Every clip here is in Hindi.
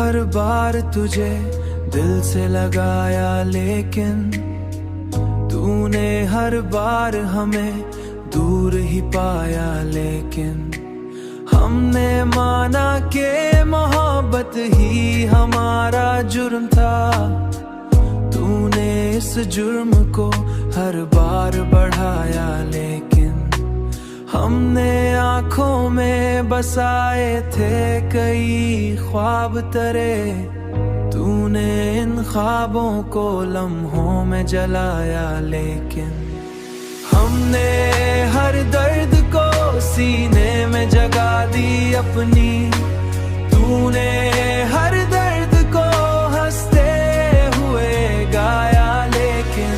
हर बार तुझे दिल से लगाया, लेकिन तूने हर बार हमें दूर ही पाया। लेकिन हमने माना कि मोहब्बत ही हमारा जुर्म था। तूने इस जुर्म को हर बार बढ़ाया, लेकिन हमने आँखों में बसाए थे कई ख्वाब तेरे। तूने इन ख्वाबों को लम्हों में जलाया, लेकिन हमने हर दर्द को सीने में जगा दी अपनी। तूने हर दर्द को हंसते हुए गाया, लेकिन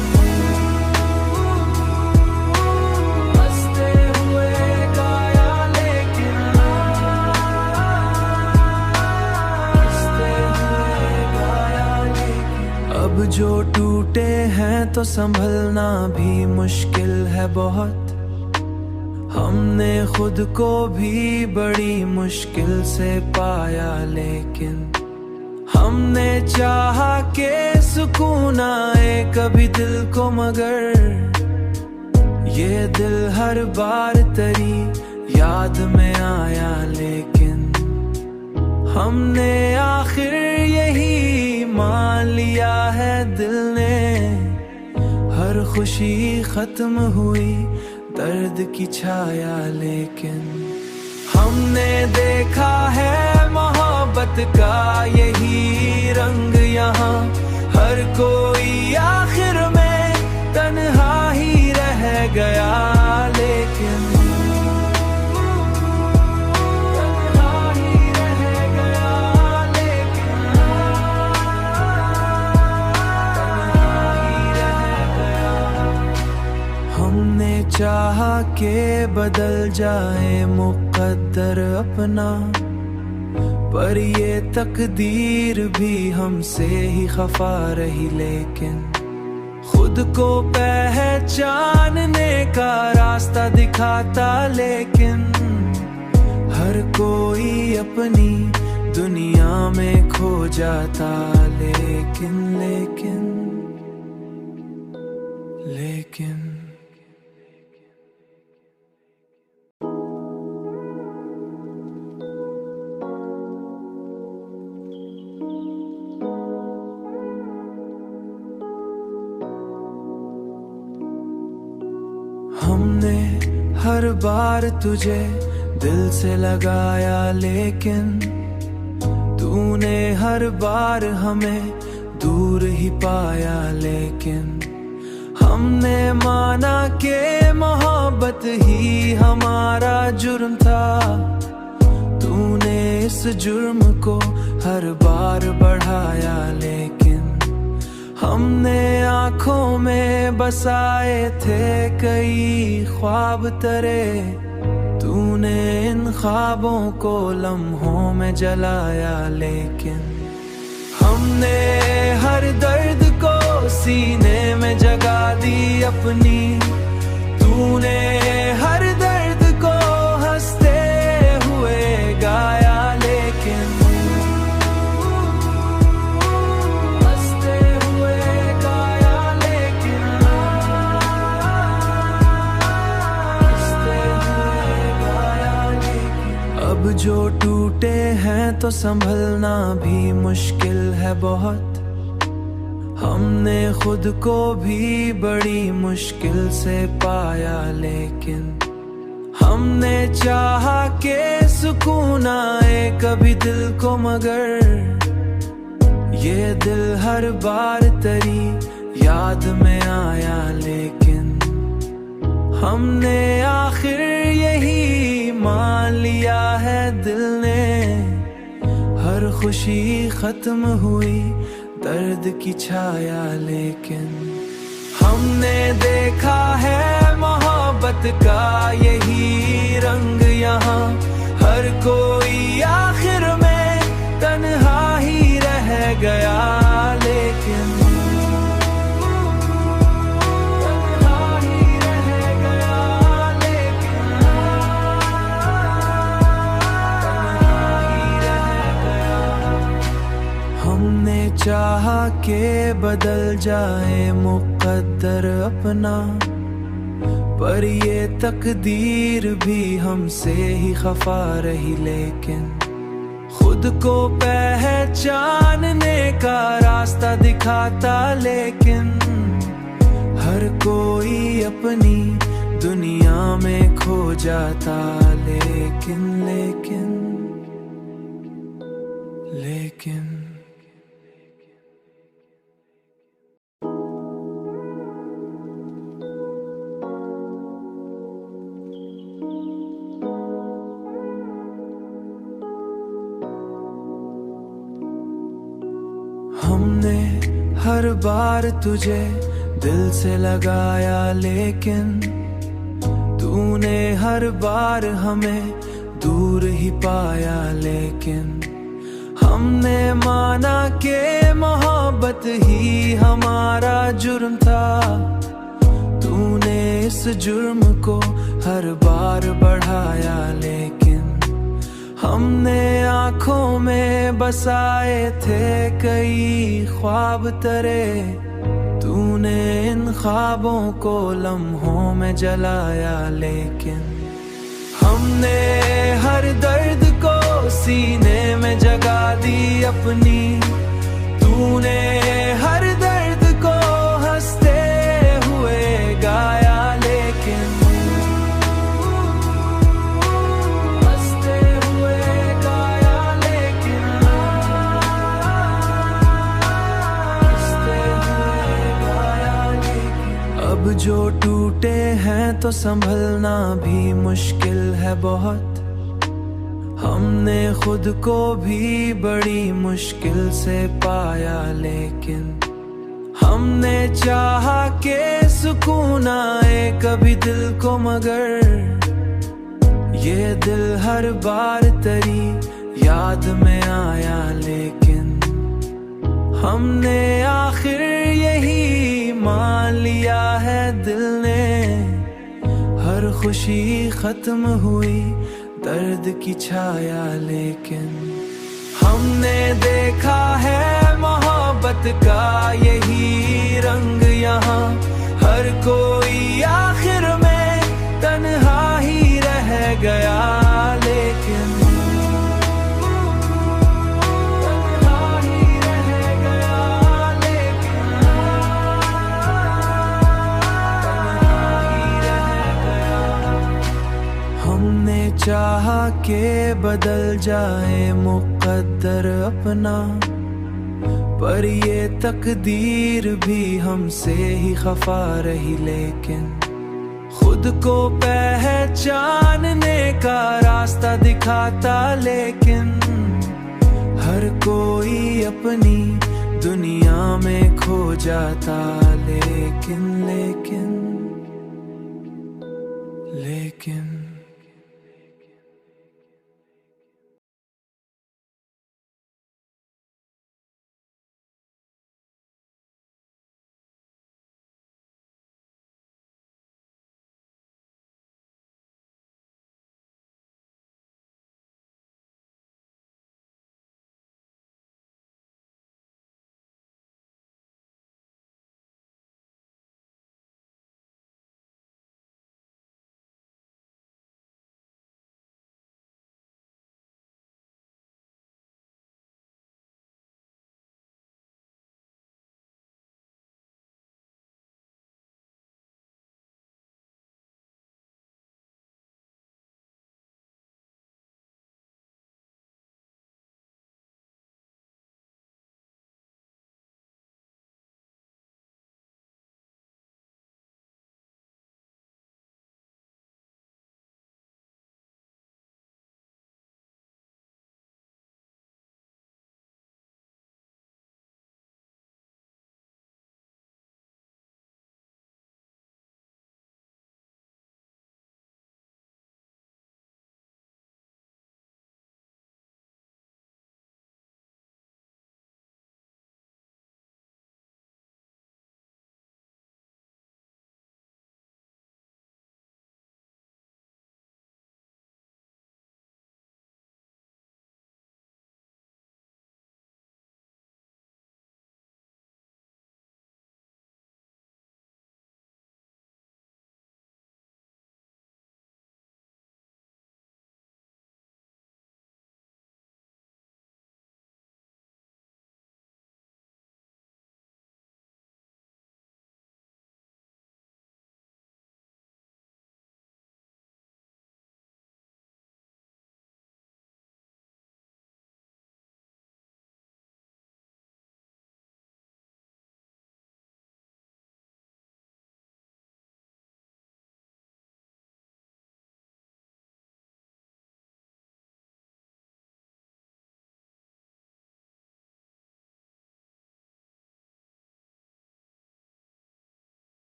हंसते हुए गाया, लेकिन हंसते हुए गाया, लेकिन अब जो टूटे हैं तो संभलना भी मुश्किल है बहुत। हमने खुद को भी बड़ी मुश्किल से पाया, लेकिन हमने चाहा कि सुकून आए कभी दिल को, मगर ये दिल हर बार तेरी याद में आया। लेकिन हमने आखिर यही मान लिया है दिल ने, हर खुशी खत्म हुई दर्द की छाया। लेकिन हमने देखा है मोहब्बत का यही रंग यहाँ, हर कोई आखिर में तन्हा ही रह गया। लेकिन चाहा के बदल जाए मुक़द्दर अपना, पर ये तकदीर भी हमसे ही खफा रही। लेकिन खुद को पहचानने का रास्ता दिखाता, लेकिन हर कोई अपनी दुनिया में खो जाता। लेकिन लेकिन लेकिन हमने हर बार तुझे दिल से लगाया, लेकिन तूने हर बार हमें दूर ही पाया। लेकिन हमने माना कि मोहब्बत ही हमारा जुर्म था। तूने इस जुर्म को हर बार बढ़ाया, लेकिन हमने आँखों में बसाए थे कई ख्वाब तेरे। तूने इन ख्वाबों को लम्हों में जलाया, लेकिन हमने हर दर्द को सीने में जगा दी अपनी। तूने हर दर्द को हंसते हुए गाया, लेकिन अब जो टूटे हैं तो संभलना भी मुश्किल है बहुत। हमने खुद को भी बड़ी मुश्किल से पाया, लेकिन हमने चाहा कि सुकून आए कभी दिल को, मगर ये दिल हर बार तेरी याद में आया। लेकिन हमने आखिर यही मान लिया है दिल ने, हर खुशी खत्म हुई दर्द की छाया। लेकिन हमने देखा है मोहब्बत का यही रंग यहाँ, हर कोई आखिर में तन्हा ही रह गया। लेकिन हमने चाहा के बदल जाए मुकद्दर अपना, पर ये तकदीर भी हमसे ही खफा रही। लेकिन खुद को पहचानने का रास्ता दिखाता, लेकिन हर कोई अपनी दुनिया में खो जाता। लेकिन लेकिन लेकिन हमने हर बार तुझे दिल से लगाया, लेकिन तूने हर बार हमें दूर ही पाया। लेकिन हमने माना कि मोहब्बत ही हमारा जुर्म था, तूने इस जुर्म को हर बार बढ़ाया। लेकिन हमने आँखों में बसाए थे कई ख्वाब तेरे, तूने इन ख्वाबों को लम्हों में जलाया। लेकिन हमने हर दर्द को सीने में जगा दी अपनी, तूने हर दर्द को हंसते हुए गाया। लेकिन हंसते हुए गाया, लेकिन हंसते हुए गाया। लेकिन अब जो टूटे हैं तो संभलना भी मुश्किल है बहुत, हमने खुद को भी बड़ी मुश्किल से पाया। लेकिन हमने चाहा के सुकून आए कभी दिल को, मगर ये दिल हर बार तेरी याद में आया। लेकिन हमने आखिर यही मान लिया है दिल ने, हर खुशी खत्म हुई दर्द की छाया। लेकिन हमने देखा है मोहब्बत का यही रंग यहाँ, हर कोई आखिर में तन्हा ही रह गया। लेकिन तन्हा ही रह गया, लेकिन तन्हा ही रह गया। हमने चाहा के बदल जाए मुकद्दर अपना, पर ये तकदीर भी हमसे ही खफा रही। लेकिन खुद को पहचानने का रास्ता दिखाता, लेकिन हर कोई अपनी दुनिया में खो जाता। लेकिन लेकिन लेकिन